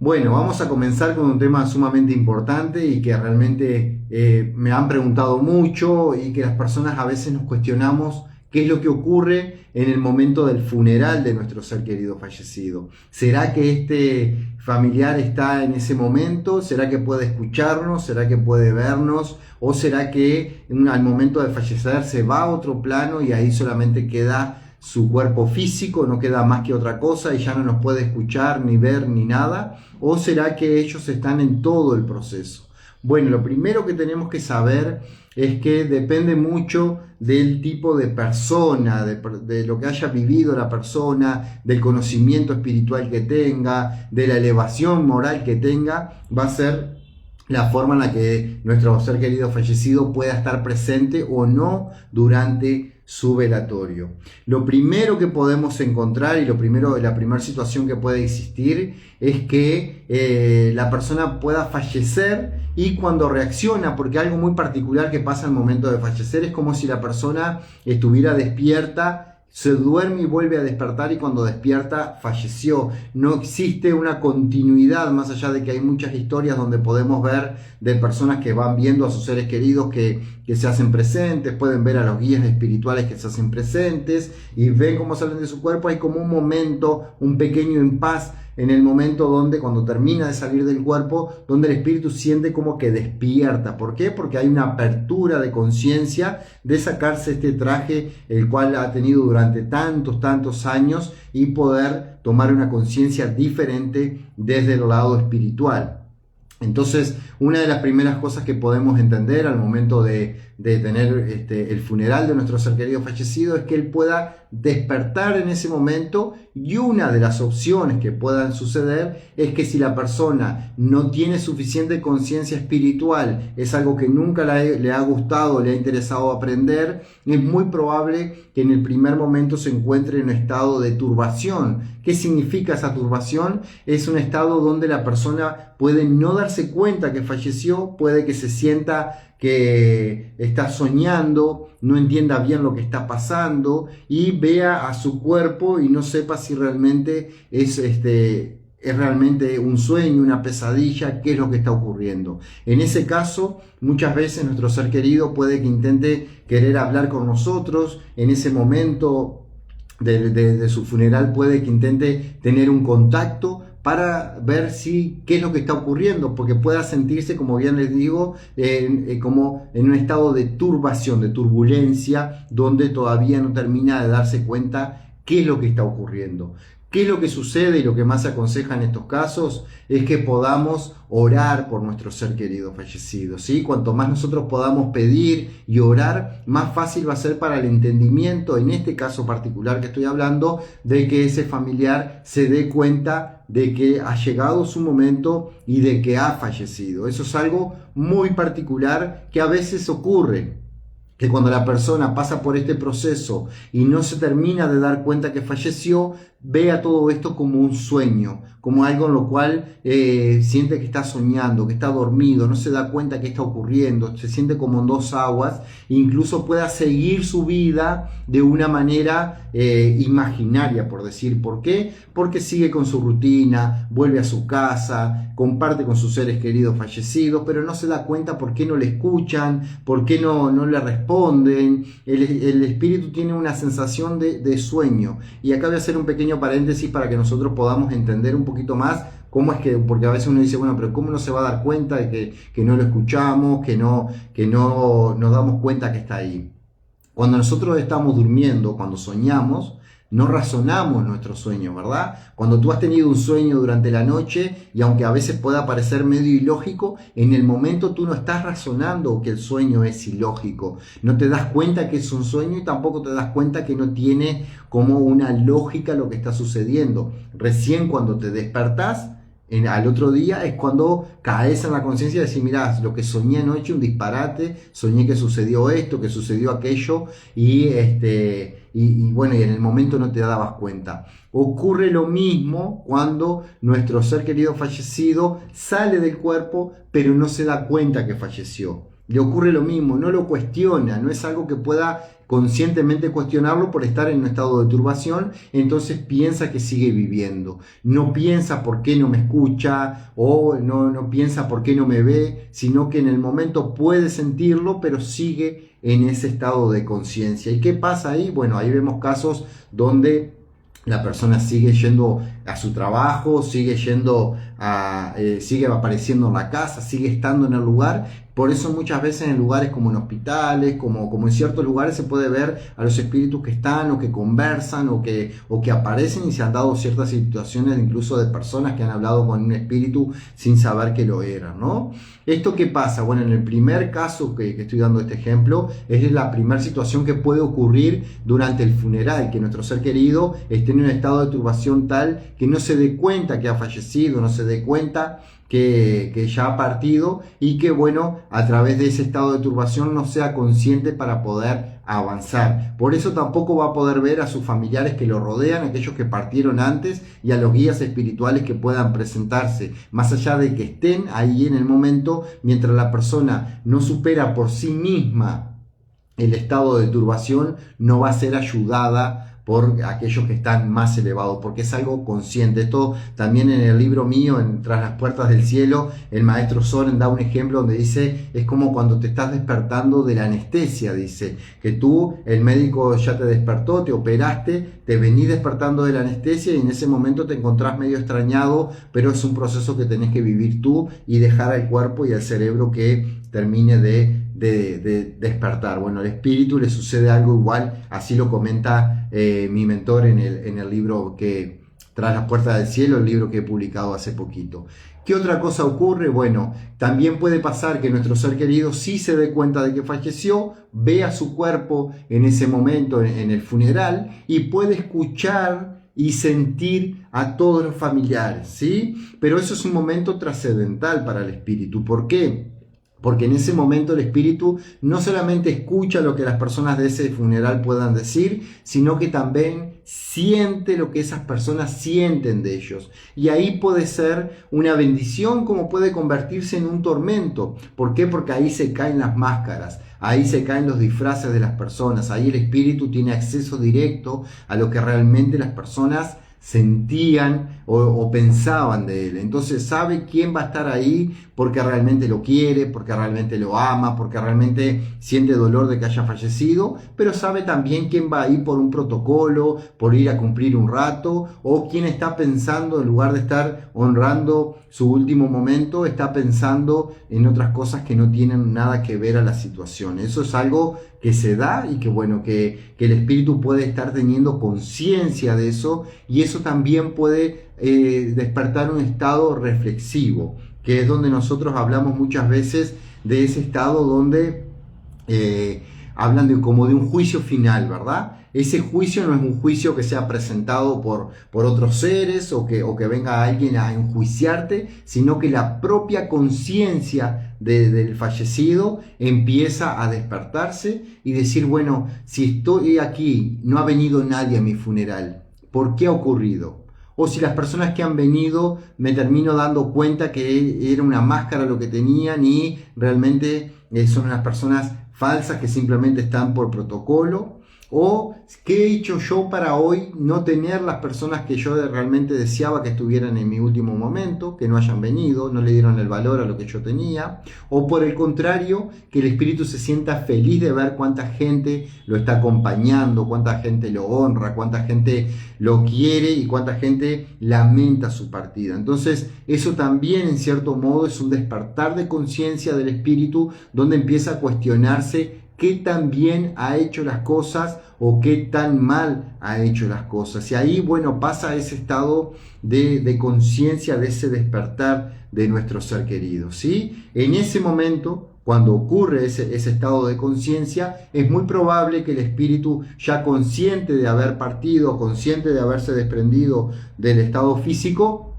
Bueno, vamos a comenzar con un tema sumamente importante y que realmente me han preguntado mucho y que las personas a veces nos cuestionamos qué es lo que ocurre en el momento del funeral de nuestro ser querido fallecido. ¿Será que este familiar está en ese momento? ¿Será que puede escucharnos? ¿Será que puede vernos? ¿O será que al momento de fallecer se va a otro plano y ahí solamente queda su cuerpo físico, no queda más que otra cosa y ya no nos puede escuchar, ni ver, ni nada? ¿O será que ellos están en todo el proceso? Bueno, lo primero que tenemos que saber es que depende mucho del tipo de persona, de lo que haya vivido la persona, del conocimiento espiritual que tenga, de la elevación moral que tenga, va a ser la forma en la que nuestro ser querido fallecido pueda estar presente o no durante su velatorio. Lo primero que podemos encontrar y la primera situación que puede existir es que la persona pueda fallecer y cuando reacciona, porque algo muy particular que pasa al momento de fallecer es como si la persona estuviera despierta, se duerme y vuelve a despertar y cuando despierta falleció. No existe una continuidad, más allá de que hay muchas historias donde podemos ver de personas que van viendo a sus seres queridos que se hacen presentes, pueden ver a los guías espirituales que se hacen presentes y ven cómo salen de su cuerpo. Hay como un momento, un pequeño impas en el momento donde cuando termina de salir del cuerpo, donde el espíritu siente como que despierta. ¿Por qué? Porque hay una apertura de conciencia de sacarse este traje, el cual ha tenido durante tantos años y poder tomar una conciencia diferente desde el lado espiritual. Entonces, una de las primeras cosas que podemos entender al momento de tener el funeral de nuestro ser querido fallecido es que él pueda despertar en ese momento, y una de las opciones que puedan suceder es que si la persona no tiene suficiente conciencia espiritual, es algo que nunca le ha gustado, le ha interesado aprender, es muy probable que en el primer momento se encuentre en un estado de turbación. ¿Qué significa esa turbación? Es un estado donde la persona puede no darse cuenta que falleció, puede que se sienta que está soñando, no entienda bien lo que está pasando y vea a su cuerpo y no sepa si realmente es realmente un sueño, una pesadilla, qué es lo que está ocurriendo. En ese caso, muchas veces nuestro ser querido puede que intente querer hablar con nosotros. En ese momento de su funeral puede que intente tener un contacto para ver qué es lo que está ocurriendo, porque pueda sentirse, como bien les digo, como en un estado de turbación, de turbulencia, donde todavía no termina de darse cuenta qué es lo que está ocurriendo. ¿Qué es lo que sucede? Y lo que más se aconseja en estos casos es que podamos orar por nuestro ser querido fallecido, ¿sí? Cuanto más nosotros podamos pedir y orar, más fácil va a ser para el entendimiento, en este caso particular que estoy hablando, de que ese familiar se dé cuenta de que ha llegado su momento y de que ha fallecido. Eso es algo muy particular que a veces ocurre, que cuando la persona pasa por este proceso y no se termina de dar cuenta que falleció, vea todo esto como un sueño, como algo en lo cual siente que está soñando, que está dormido, no se da cuenta que está ocurriendo, se siente como en dos aguas, incluso pueda seguir su vida de una manera imaginaria, por decir. ¿Por qué? Porque sigue con su rutina, vuelve a su casa, comparte con sus seres queridos fallecidos, pero no se da cuenta por qué no le escuchan, por qué no le responden. El espíritu tiene una sensación de sueño. Y acá voy a hacer un pequeño paréntesis para que nosotros podamos entender un poquito más cómo es que, porque a veces uno dice, bueno, pero ¿cómo no se va a dar cuenta de que no lo escuchamos, que no nos damos cuenta que está ahí? Cuando nosotros estamos durmiendo, cuando soñamos, no razonamos nuestro sueño, ¿verdad? Cuando tú has tenido un sueño durante la noche y aunque a veces pueda parecer medio ilógico, en el momento tú no estás razonando que el sueño es ilógico. No te das cuenta que es un sueño y tampoco te das cuenta que no tiene como una lógica lo que está sucediendo. Recién cuando te despertás, al otro día es cuando caes en la conciencia de decir, mirá, lo que soñé anoche, un disparate, soñé que sucedió esto, que sucedió aquello, y bueno, y en el momento no te dabas cuenta. Ocurre lo mismo cuando nuestro ser querido fallecido sale del cuerpo, pero no se da cuenta que falleció. Le ocurre lo mismo, no lo cuestiona, no es algo que pueda conscientemente cuestionarlo por estar en un estado de turbación, entonces piensa que sigue viviendo. No piensa por qué no me escucha o no piensa por qué no me ve, sino que en el momento puede sentirlo, pero sigue en ese estado de conciencia. ¿Y qué pasa ahí? Bueno, ahí vemos casos donde la persona sigue yendo a su trabajo, sigue sigue apareciendo en la casa, sigue estando en el lugar. Por eso muchas veces en lugares como en hospitales, como en ciertos lugares se puede ver a los espíritus que están o que conversan o que aparecen, y se han dado ciertas situaciones incluso de personas que han hablado con un espíritu sin saber que lo eran, ¿no? ¿Esto qué pasa? Bueno, en el primer caso que estoy dando este ejemplo, es la primera situación que puede ocurrir durante el funeral, que nuestro ser querido esté en un estado de turbación tal que no se dé cuenta que ha fallecido, no se dé cuenta que ya ha partido, y que bueno, a través de ese estado de turbación no sea consciente para poder avanzar. Por eso tampoco va a poder ver a sus familiares que lo rodean, aquellos que partieron antes, y a los guías espirituales que puedan presentarse, más allá de que estén ahí en el momento. Mientras la persona no supera por sí misma el estado de turbación, no va a ser ayudada por aquellos que están más elevados, porque es algo consciente. Esto también en el libro mío, en Tras las Puertas del Cielo, el maestro Soren da un ejemplo donde dice, es como cuando te estás despertando de la anestesia, dice, que tú, el médico ya te despertó, te operaste, te venís despertando de la anestesia, y en ese momento te encontrás medio extrañado, pero es un proceso que tenés que vivir tú y dejar al cuerpo y al cerebro que termine de despertar. Bueno, al espíritu le sucede algo igual, así lo comenta mi mentor en el libro que Tras las Puertas del Cielo, el libro que he publicado hace poquito. ¿Qué otra cosa ocurre? Bueno, también puede pasar que nuestro ser querido sí se dé cuenta de que falleció, vea su cuerpo en ese momento en el funeral, y puede escuchar y sentir a todos los familiares, ¿sí? Pero eso es un momento trascendental para el espíritu. ¿Por qué? Porque en ese momento el espíritu no solamente escucha lo que las personas de ese funeral puedan decir, sino que también siente lo que esas personas sienten de ellos. Y ahí puede ser una bendición, como puede convertirse en un tormento. ¿Por qué? Porque ahí se caen las máscaras, ahí se caen los disfraces de las personas, ahí el espíritu tiene acceso directo a lo que realmente las personas sentían o pensaban de él. Entonces sabe quién va a estar ahí porque realmente lo quiere, porque realmente lo ama, porque realmente siente dolor de que haya fallecido, pero sabe también quién va ahí por un protocolo, por ir a cumplir un rato, o quién está pensando, en lugar de estar honrando su último momento, está pensando en otras cosas que no tienen nada que ver a la situación. Eso es algo que se da, y que bueno, que el espíritu puede estar teniendo conciencia de eso, y eso también puede despertar un estado reflexivo, que es donde nosotros hablamos muchas veces de ese estado donde hablan como de un juicio final, ¿verdad? Ese juicio no es un juicio que sea presentado por otros seres o que venga alguien a enjuiciarte, sino que la propia conciencia del fallecido empieza a despertarse y decir, bueno, si estoy aquí, no ha venido nadie a mi funeral, ¿por qué ha ocurrido? O si las personas que han venido me termino dando cuenta que era una máscara lo que tenían y realmente son unas personas falsas que simplemente están por protocolo. O qué he hecho yo para hoy no tener las personas que yo realmente deseaba que estuvieran en mi último momento, que no hayan venido, no le dieron el valor a lo que yo tenía. O por el contrario, que el espíritu se sienta feliz de ver cuánta gente lo está acompañando, cuánta gente lo honra, cuánta gente lo quiere y cuánta gente lamenta su partida. Entonces eso también en cierto modo es un despertar de conciencia del espíritu, donde empieza a cuestionarse qué tan bien ha hecho las cosas o qué tan mal ha hecho las cosas. Y ahí, bueno, pasa ese estado de conciencia, de ese despertar de nuestro ser querido, ¿sí? En ese momento, cuando ocurre ese estado de conciencia, es muy probable que el espíritu, ya consciente de haber partido, consciente de haberse desprendido del estado físico,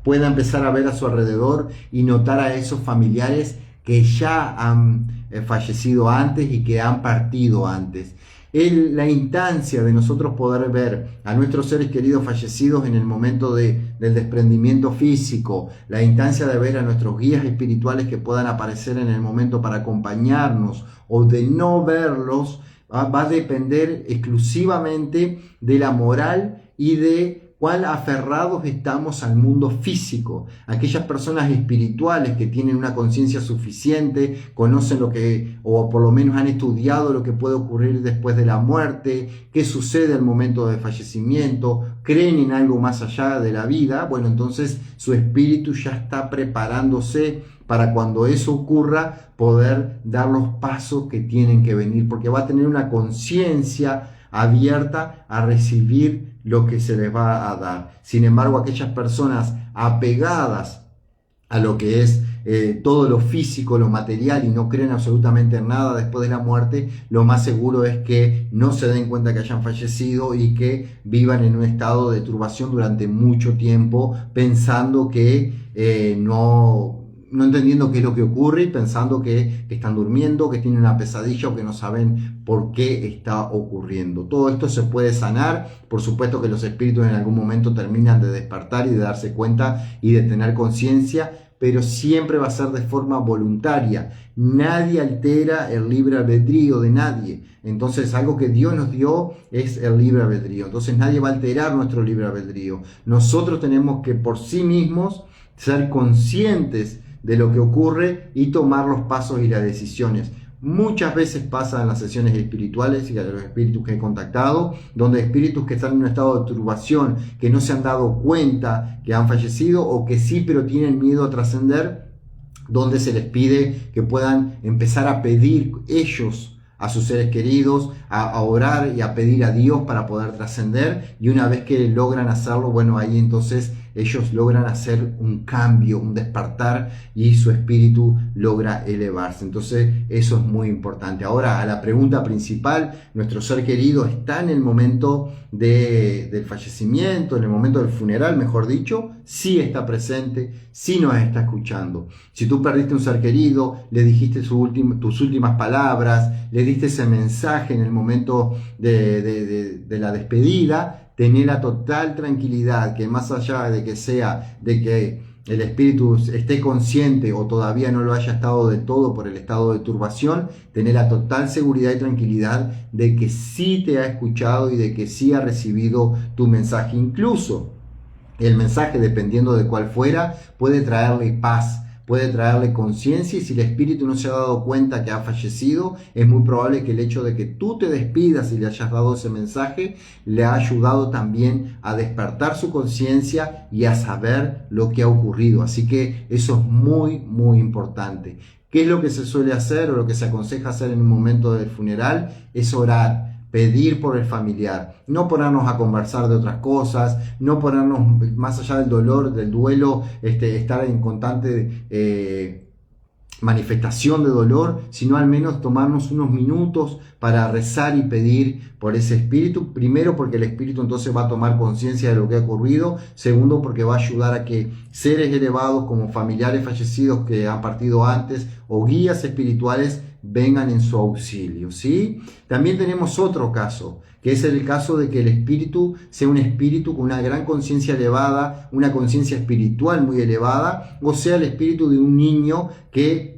pueda empezar a ver a su alrededor y notar a esos familiares que ya han fallecido antes y que han partido antes. La instancia de nosotros poder ver a nuestros seres queridos fallecidos en el momento del desprendimiento físico, la instancia de ver a nuestros guías espirituales que puedan aparecer en el momento para acompañarnos, o de no verlos, va a depender exclusivamente de la moral y de cuán aferrados estamos al mundo físico. Aquellas personas espirituales que tienen una conciencia suficiente, conocen lo que, o por lo menos han estudiado lo que puede ocurrir después de la muerte, qué sucede al momento del fallecimiento, creen en algo más allá de la vida, bueno, entonces su espíritu ya está preparándose para cuando eso ocurra poder dar los pasos que tienen que venir, porque va a tener una conciencia abierta a recibir lo que se les va a dar. Sin embargo, aquellas personas apegadas a lo que es todo lo físico, lo material, y no creen absolutamente en nada después de la muerte, lo más seguro es que no se den cuenta que hayan fallecido y que vivan en un estado de turbación durante mucho tiempo, pensando que no entendiendo qué es lo que ocurre y pensando que están durmiendo, que tienen una pesadilla o que no saben por qué está ocurriendo. Todo esto se puede sanar. Por supuesto que los espíritus en algún momento terminan de despertar y de darse cuenta y de tener conciencia, pero siempre va a ser de forma voluntaria. Nadie altera el libre albedrío de nadie. Entonces, algo que Dios nos dio es el libre albedrío. Entonces, nadie va a alterar nuestro libre albedrío. Nosotros tenemos que por sí mismos ser conscientes de lo que ocurre y tomar los pasos y las decisiones. Muchas veces pasa en las sesiones espirituales y a los espíritus que he contactado, donde espíritus que están en un estado de turbación, que no se han dado cuenta que han fallecido o que sí, pero tienen miedo a trascender, donde se les pide que puedan empezar a pedir ellos a sus seres queridos, a orar y a pedir a Dios para poder trascender, y una vez que logran hacerlo, bueno, ahí entonces ellos logran hacer un cambio, un despertar, y su espíritu logra elevarse. Entonces eso es muy importante. Ahora, a la pregunta principal, nuestro ser querido está en el momento del fallecimiento, en el momento del funeral, mejor dicho, sí está presente, sí nos está escuchando. Si tú perdiste un ser querido, le dijiste tus últimas palabras, le diste ese mensaje en el momento de la despedida, tener la total tranquilidad que más allá de que el espíritu esté consciente o todavía no lo haya estado del todo por el estado de turbación, tener la total seguridad y tranquilidad de que sí te ha escuchado y de que sí ha recibido tu mensaje. Incluso el mensaje, dependiendo de cuál fuera, puede traerle paz, puede traerle conciencia, y si el espíritu no se ha dado cuenta que ha fallecido, es muy probable que el hecho de que tú te despidas y le hayas dado ese mensaje le ha ayudado también a despertar su conciencia y a saber lo que ha ocurrido. Así que eso es muy, muy importante. ¿Qué es lo que se suele hacer o lo que se aconseja hacer en un momento del funeral? Es orar. Pedir por el familiar, no ponernos a conversar de otras cosas, no ponernos más allá del dolor, del duelo, estar en constante manifestación de dolor, sino al menos tomarnos unos minutos para rezar y pedir por ese espíritu. Primero, porque el espíritu entonces va a tomar conciencia de lo que ha ocurrido. Segundo, porque va a ayudar a que seres elevados como familiares fallecidos que han partido antes o guías espirituales vengan en su auxilio, ¿sí? También tenemos otro caso, que es el caso de que el espíritu sea un espíritu con una gran conciencia elevada, una conciencia espiritual muy elevada, o sea, el espíritu de un niño que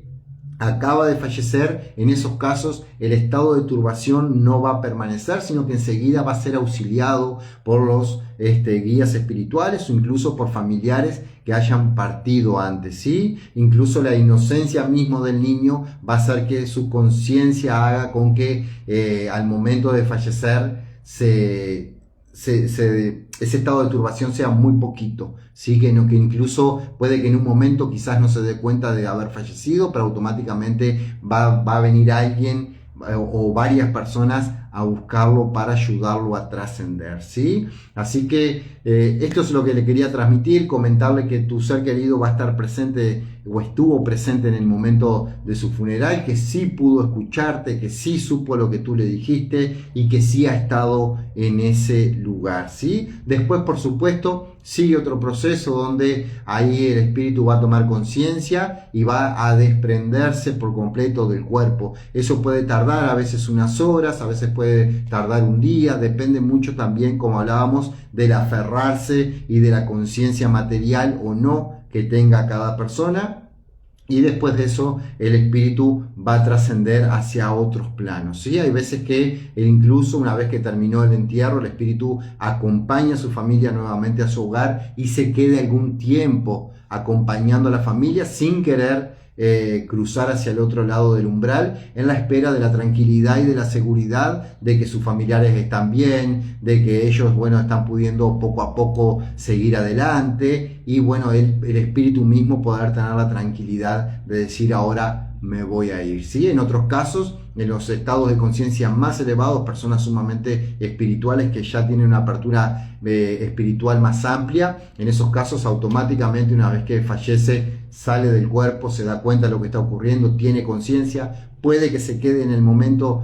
acaba de fallecer. En esos casos el estado de turbación no va a permanecer, sino que enseguida va a ser auxiliado por los guías espirituales o incluso por familiares que hayan partido antes, ¿sí? Incluso la inocencia mismo del niño va a hacer que su conciencia haga con que al momento de fallecer ese estado de turbación sea muy poquito, ¿sí? Que incluso puede que en un momento quizás no se dé cuenta de haber fallecido, pero automáticamente va a venir alguien o varias personas a buscarlo para ayudarlo a trascender, ¿sí? Así que esto es lo que le quería transmitir, comentarle que tu ser querido va a estar presente o estuvo presente en el momento de su funeral, que sí pudo escucharte, que sí supo lo que tú le dijiste y que sí ha estado en ese lugar, ¿sí? Después, por supuesto, sigue otro proceso donde ahí el espíritu va a tomar conciencia y va a desprenderse por completo del cuerpo. Eso puede tardar a veces unas horas, a veces puede tardar un día, depende mucho también, como hablábamos, del aferrarse y de la conciencia material o no que tenga cada persona. y después de eso el espíritu va a trascender hacia otros planos, ¿sí? Hay veces que incluso una vez que terminó el entierro, el espíritu acompaña a su familia nuevamente a su hogar y se quede algún tiempo acompañando a la familia sin querer cruzar hacia el otro lado del umbral, en la espera de la tranquilidad y de la seguridad de que sus familiares están bien, de que ellos, bueno, están pudiendo poco a poco seguir adelante y, bueno, el espíritu mismo poder tener la tranquilidad de decir ahora me voy a ir, ¿sí? En otros casos, en los estados de conciencia más elevados, personas sumamente espirituales que ya tienen una apertura espiritual más amplia, en esos casos automáticamente una vez que fallece sale del cuerpo, se da cuenta de lo que está ocurriendo, tiene conciencia, puede que se quede en el momento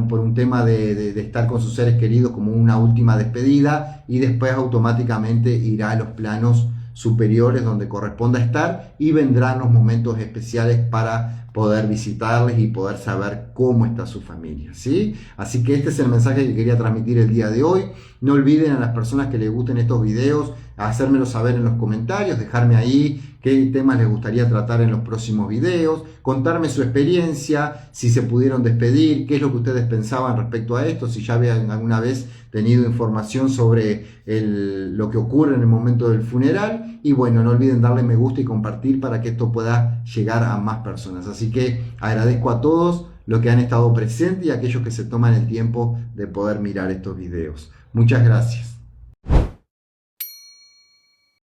por un tema de estar con sus seres queridos como una última despedida y después automáticamente irá a los planos superiores donde corresponda estar y vendrán los momentos especiales para poder visitarles y poder saber cómo está su familia, ¿sí? Así que este es el mensaje que quería transmitir el día de hoy. No olviden a las personas que les gusten estos videos hacérmelo saber en los comentarios, dejarme ahí qué temas les gustaría tratar en los próximos videos, contarme su experiencia, si se pudieron despedir, qué es lo que ustedes pensaban respecto a esto, si ya habían alguna vez tenido información sobre lo que ocurre en el momento del funeral. Y bueno, no olviden darle me gusta y compartir para que esto pueda llegar a más personas. Así que agradezco a todos los que han estado presentes y a aquellos que se toman el tiempo de poder mirar estos videos. Muchas gracias.